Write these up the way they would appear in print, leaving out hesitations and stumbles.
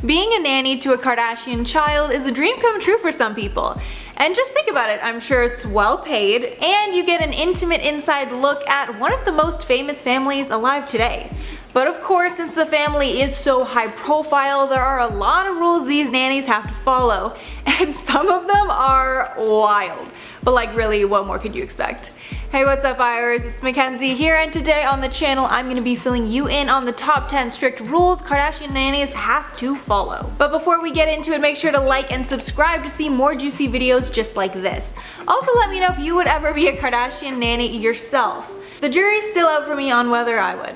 Being a nanny to a Kardashian child is a dream come true for some people. And just think about it, I'm sure it's well paid, and you get an intimate inside look at one of the most famous families alive today. But of course, since the family is so high profile, there are a lot of rules these nannies have to follow, and some of them are wild. But like really, what more could you expect? Hey, what's up, Iers? It's Mackenzie here, and today on the channel I'm going to be filling you in on the top 10 strict rules Kardashian nannies have to follow. But before we get into it, make sure to like and subscribe to see more juicy videos just like this. Also, let me know if you would ever be a Kardashian nanny yourself. The jury's still out for me on whether I would.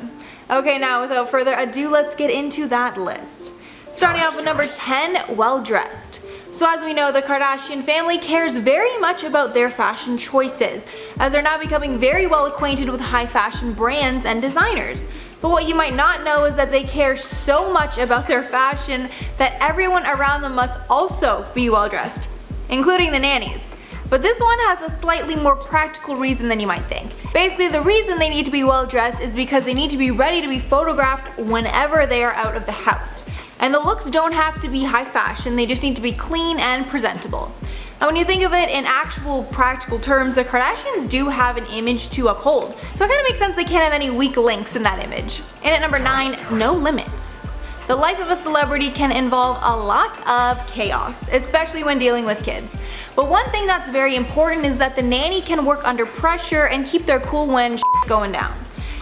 Okay, now without further ado, let's get into that list. Starting off with number 10, well-dressed. So as we know, the Kardashian family cares very much about their fashion choices, as they're now becoming very well acquainted with high fashion brands and designers. But what you might not know is that they care so much about their fashion that everyone around them must also be well-dressed, including the nannies. But this one has a slightly more practical reason than you might think. Basically, the reason they need to be well dressed is because they need to be ready to be photographed whenever they are out of the house. And the looks don't have to be high fashion, they just need to be clean and presentable. Now when you think of it in actual practical terms, the Kardashians do have an image to uphold. So it kind of makes sense they can't have any weak links in that image. And at number 9, no limits. The life of a celebrity can involve a lot of chaos, especially when dealing with kids. But one thing that's very important is that the nanny can work under pressure and keep their cool when shit's going down.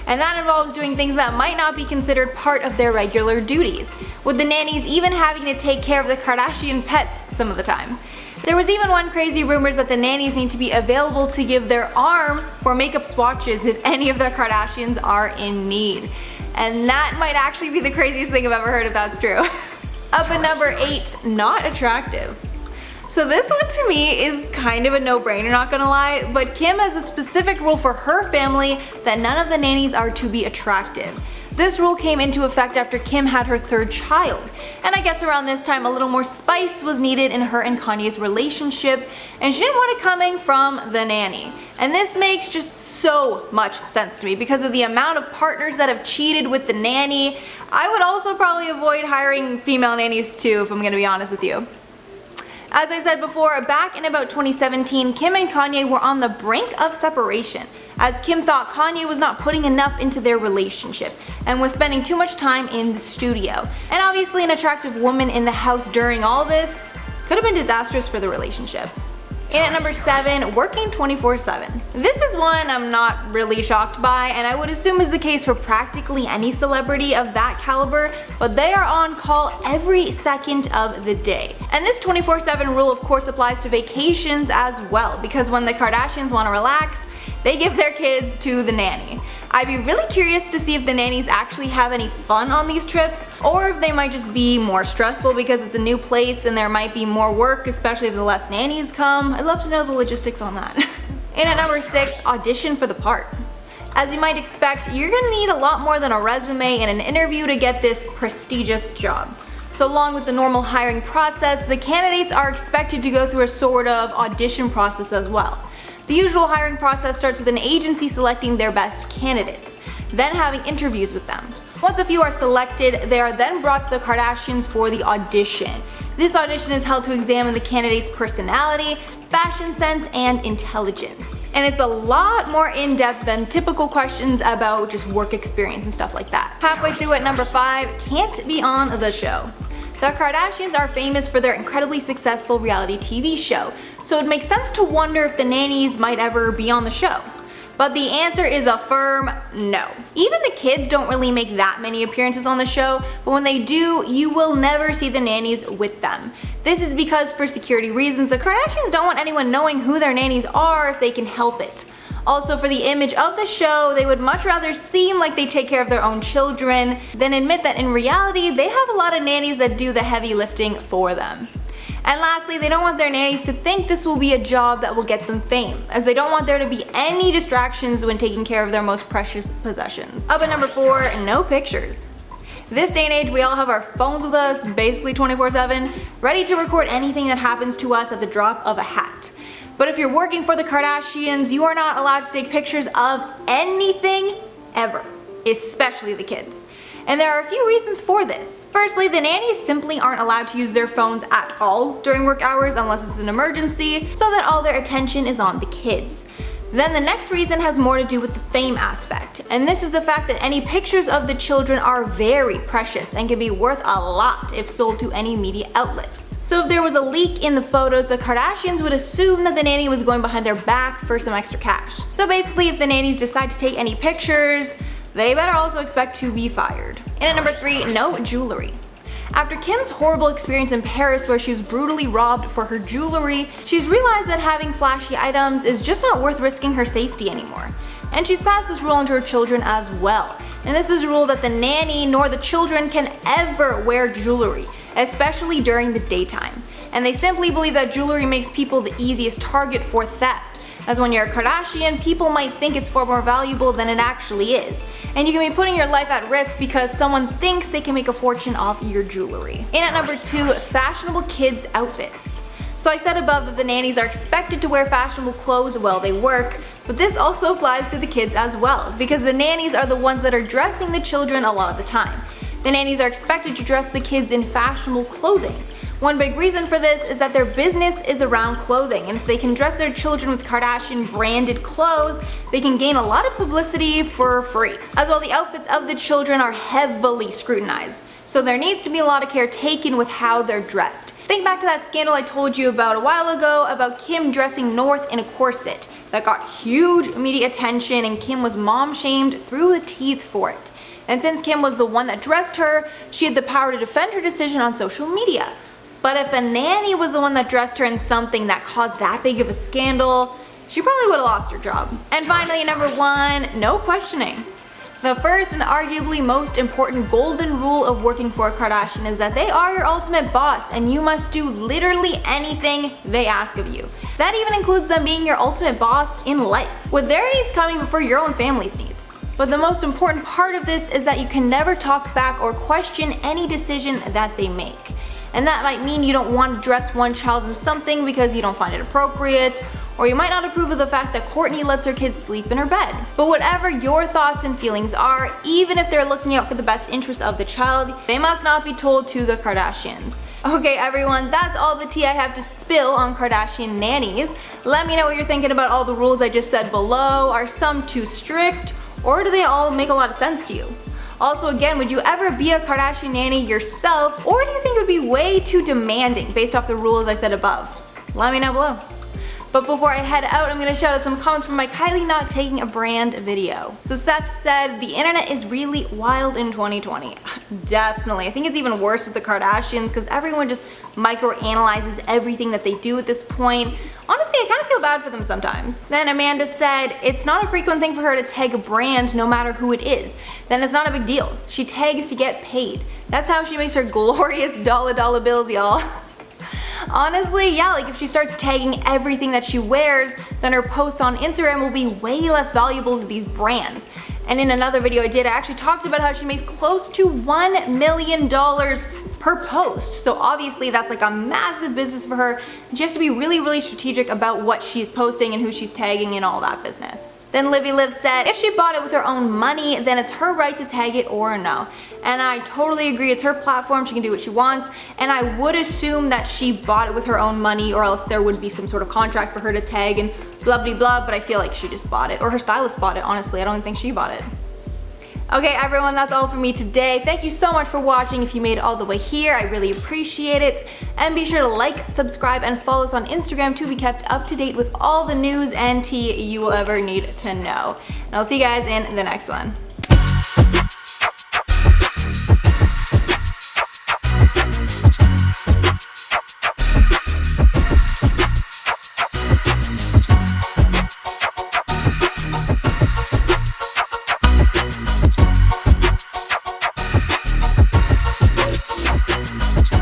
And that involves doing things that might not be considered part of their regular duties, with the nannies even having to take care of the Kardashian pets some of the time. There was even one crazy rumors that the nannies need to be available to give their arm for makeup swatches if any of the Kardashians are in need. And that might actually be the craziest thing I've ever heard if that's true. Up at number 8, not attractive. So this one to me is kind of a no-brainer, not gonna lie, but Kim has a specific rule for her family that none of the nannies are to be attractive. This rule came into effect after Kim had her 3rd child, and I guess around this time a little more spice was needed in her and Kanye's relationship, and she didn't want it coming from the nanny. And this makes just so much sense to me because of the amount of partners that have cheated with the nanny. I would also probably avoid hiring female nannies too, if I'm gonna be honest with you. As I said before, back in about 2017, Kim and Kanye were on the brink of separation, as Kim thought Kanye was not putting enough into their relationship and was spending too much time in the studio. And obviously an attractive woman in the house during all this could have been disastrous for the relationship. And at number 7, working 24/7. This is one I'm not really shocked by, and I would assume is the case for practically any celebrity of that caliber, but they are on call every second of the day. And this 24/7 rule of course applies to vacations as well, because when the Kardashians want to relax, they give their kids to the nanny. I'd be really curious to see if the nannies actually have any fun on these trips, or if they might just be more stressful because it's a new place and there might be more work, especially if the less nannies come. I'd love to know the logistics on that. And at number 6, audition for the part. As you might expect, you're gonna need a lot more than a resume and an interview to get this prestigious job. So along with the normal hiring process, the candidates are expected to go through a sort of audition process as well. The usual hiring process starts with an agency selecting their best candidates, then having interviews with them. Once a few are selected, they are then brought to the Kardashians for the audition. This audition is held to examine the candidate's personality, fashion sense, and intelligence. And it's a lot more in-depth than typical questions about just work experience and stuff like that. Halfway through at number 5, can't be on the show. The Kardashians are famous for their incredibly successful reality TV show, so it makes sense to wonder if the nannies might ever be on the show. But the answer is a firm no. Even the kids don't really make that many appearances on the show, but when they do, you will never see the nannies with them. This is because for security reasons, the Kardashians don't want anyone knowing who their nannies are if they can help it. Also, for the image of the show, they would much rather seem like they take care of their own children than admit that in reality, they have a lot of nannies that do the heavy lifting for them. And lastly, they don't want their nannies to think this will be a job that will get them fame, as they don't want there to be any distractions when taking care of their most precious possessions. Up at number 4, no pictures. This day and age, we all have our phones with us basically 24/7, ready to record anything that happens to us at the drop of a hat. But if you're working for the Kardashians, you are not allowed to take pictures of anything ever, especially the kids. And there are a few reasons for this. Firstly, the nannies simply aren't allowed to use their phones at all during work hours unless it's an emergency, so that all their attention is on the kids. Then the next reason has more to do with the fame aspect, and this is the fact that any pictures of the children are very precious and can be worth a lot if sold to any media outlets. So if there was a leak in the photos, the Kardashians would assume that the nanny was going behind their back for some extra cash. So basically, if the nannies decide to take any pictures, they better also expect to be fired. And at number 3, no jewelry. After Kim's horrible experience in Paris where she was brutally robbed for her jewelry, she's realized that having flashy items is just not worth risking her safety anymore. And she's passed this rule on to her children as well. And this is a rule that the nanny nor the children can ever wear jewelry, especially during the daytime. And they simply believe that jewelry makes people the easiest target for theft, as when you're a Kardashian, people might think it's far more valuable than it actually is. And you can be putting your life at risk because someone thinks they can make a fortune off your jewelry. And at number 2, fashionable kids outfits. So I said above that the nannies are expected to wear fashionable clothes while they work, but this also applies to the kids as well, because the nannies are the ones that are dressing the children a lot of the time. The nannies are expected to dress the kids in fashionable clothing. One big reason for this is that their business is around clothing, and if they can dress their children with Kardashian branded clothes, they can gain a lot of publicity for free. As well, the outfits of the children are heavily scrutinized, so there needs to be a lot of care taken with how they're dressed. Think back to that scandal I told you about a while ago about Kim dressing North in a corset. That got huge media attention and Kim was mom-shamed through the teeth for it. And since Kim was the one that dressed her, she had the power to defend her decision on social media. But if a nanny was the one that dressed her in something that caused that big of a scandal, she probably would have lost her job. And finally, number 1, no questioning. The first and arguably most important golden rule of working for a Kardashian is that they are your ultimate boss and you must do literally anything they ask of you. That even includes them being your ultimate boss in life, with their needs coming before your own family's needs. But the most important part of this is that you can never talk back or question any decision that they make. And that might mean you don't want to dress one child in something because you don't find it appropriate, or you might not approve of the fact that Kourtney lets her kids sleep in her bed. But whatever your thoughts and feelings are, even if they're looking out for the best interest of the child, they must not be told to the Kardashians. Okay everyone, that's all the tea I have to spill on Kardashian nannies. Let me know what you're thinking about all the rules I just said below. Are some too strict, or do they all make a lot of sense to you? Also again, would you ever be a Kardashian nanny yourself, or do you think it would be way too demanding based off the rules I said above? Let me know below. But before I head out, I'm gonna shout out some comments from my Kylie Not Taking a Brand video. So Seth said, the internet is really wild in 2020. Definitely. I think it's even worse with the Kardashians because everyone just microanalyzes everything that they do at this point. Honestly, I kind of feel bad for them sometimes. Then Amanda said, it's not a frequent thing for her to tag a brand no matter who it is. Then it's not a big deal. She tags to get paid. That's how she makes her glorious dollar bills, y'all. Honestly, yeah, like if she starts tagging everything that she wears, then her posts on Instagram will be way less valuable to these brands. And in another video I did, I actually talked about how she makes close to $1 million per post. So obviously that's like a massive business for her. She has to be really strategic about what she's posting and who she's tagging and all that business. Then Livy Liv said, if she bought it with her own money, then it's her right to tag it or no. And I totally agree, it's her platform, she can do what she wants, and I would assume that she bought it with her own money or else there would be some sort of contract for her to tag and blah blah blah, but I feel like she just bought it, or her stylist bought it, honestly. I don't think she bought it. Okay everyone, that's all for me today. Thank you so much for watching. If you made it all the way here, I really appreciate it. And be sure to like, subscribe, and follow us on Instagram to be kept up to date with all the news and tea you will ever need to know. And I'll see you guys in the next one.